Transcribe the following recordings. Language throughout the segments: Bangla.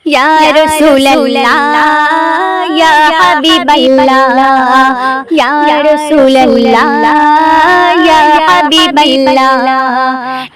या रसूलल्लाह या हबीबल्लाह या रसूलल्लाह या हबीबल्लाह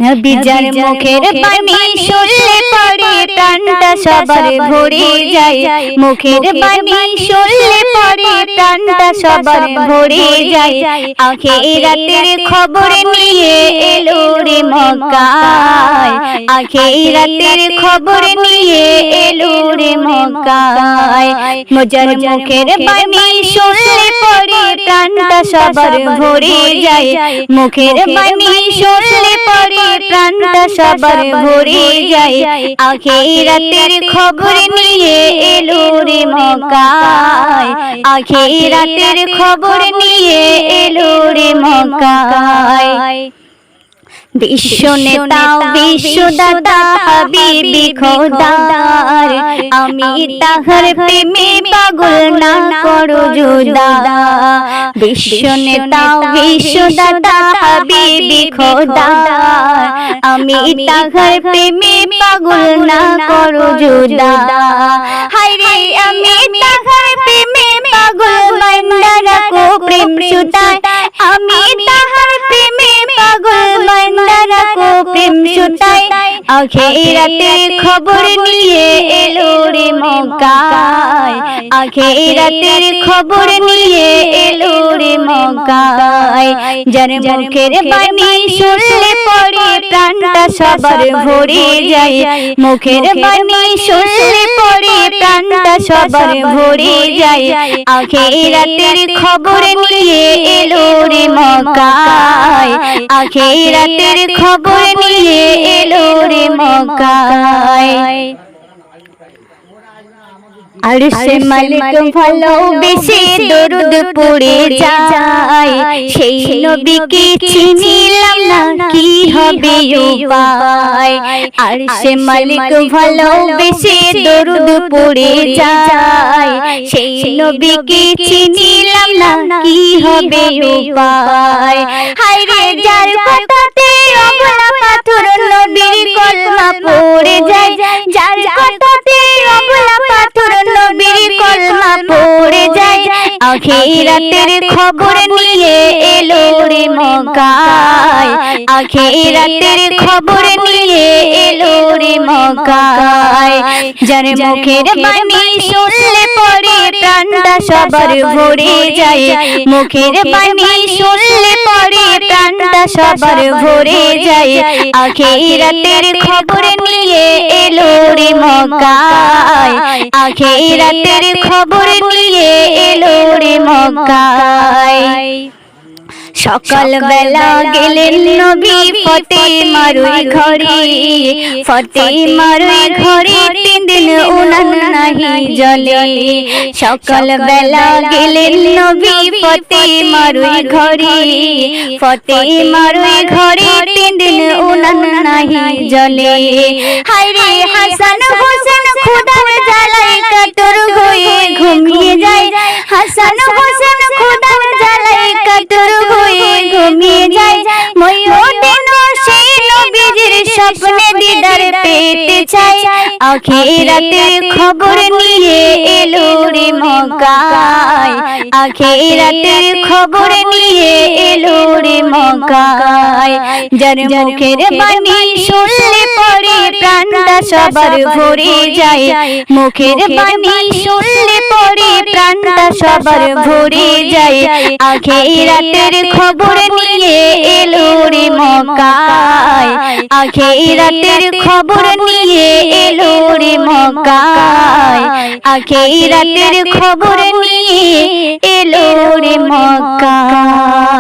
नबी जार मुखेर बाणी शुनले पड़े प्राणटा सबार भरे जाए मुखेर बाणी शुनले पड़े प्राणटा सबार भरे जाए आखिरातेर खबर निये एलो रे मक्काय आखिरातेर खबर निये एलो रे मक्काय मजार मुखेर बाणी शुनले पड़े प्राणटा सबार भरे जाए मुखेर बाणी शुनले पड़े प्राणटा सबार भरे जाए आखिरातेर खबर निये एलो रे मक्काय आखिरातेर खबर निये एलो रे मक्काय विश्व नेता विश्वदाता हबीबी खोदार आमी ताहार प्रेमे पागल ना करो जुदा विश्व नेता विश्वदाता हबीबी खोदार आमी ताहार प्रेमे पागल ना करो जुदा हाय रे आमी ताहार प्रेमे पागल बंदा राखो प्रेम सुताय आमी ताहार प्रेमे पागल प्रेम सुताय आखिरातेर खबर निये एलो रे मक्काय आखिरातेर खबर निये एलो रे मक्काय जार मुखेर बाणी शुनले पड़े प्राणटा सबार भरे जाए मुखेर बाणी शुनले पड़े प्राणटा सबार भरे जाए आखिरातेर खबर निये एलो रे मक्काय आखिरातेर खबर निये एलो रे मक्काय আরশে মালিক ভালোবেসে দরুদ পড়ে যায় সেই নবীকে চিনিলাম না কি হবে উপায় আরশে মালিক ভালোবেসে দরুদ পড়ে যায় সেই নবীকে চিনিলাম না কি হবে উপায় হায় রে যার কথাতে অবলা পাথর নবীর কলমা পড়ে যায় যার কথাতে অবলা পাথর নবীর কলমা পড়ে যায় আখিরাতের খবর নিয়ে এলো রে মক্কায় আখিরাতের খবর নিয়ে এলো রে মক্কায় যার মুখের বাণী শুনলে পরে প্রাণটা সবার ভরে যায় মুখের বাণী শুনলে পরে প্রাণটা সবার ভরে যায় আখিরাতের খবর নিয়ে এলো রে মক্কায় আখিরাতের খবর নিয়ে এলো রে মক্কায় সকাল বেলা গেলেন নবী ফাতেমার ঘরে ফাতেমার ঘরে 3 দিন উনান নাহি জ্বলে সকাল বেলা গেলেন নবী ফাতেমার ঘরে ফাতেমার ঘরে 3 দিন উনান নাহি জ্বলে হায় রে হাসান হোসেন খোদার জ্বালায় কাতর হয়ে ঘুমিয়ে যায় হাসান হোসেন খোদার জ্বালায় কাতর হয়ে ঘুমিয়ে যায় ময়ূরদিন সেই নবীজির স্বপ্নে দিদার পেতে চায় আখিরাতের খবর নিয়ে এলো রে মক্কায় আখিরাতের খবর নিয়ে এলো রে মক্কায় যার মুখের বাণী শুনলে পরে প্রাণটা সবার ভরে যায় মুখের বাণী শুনলে পরে প্রাণটা সবার ভরে যায় আখিরাতের খবর নিয়ে এলো রে মক্কায় আখিরাতের খবর নিয়ে এলো রে মক্কায় আখিরাতের খবর নিয়ে এলো রে মক্কায়।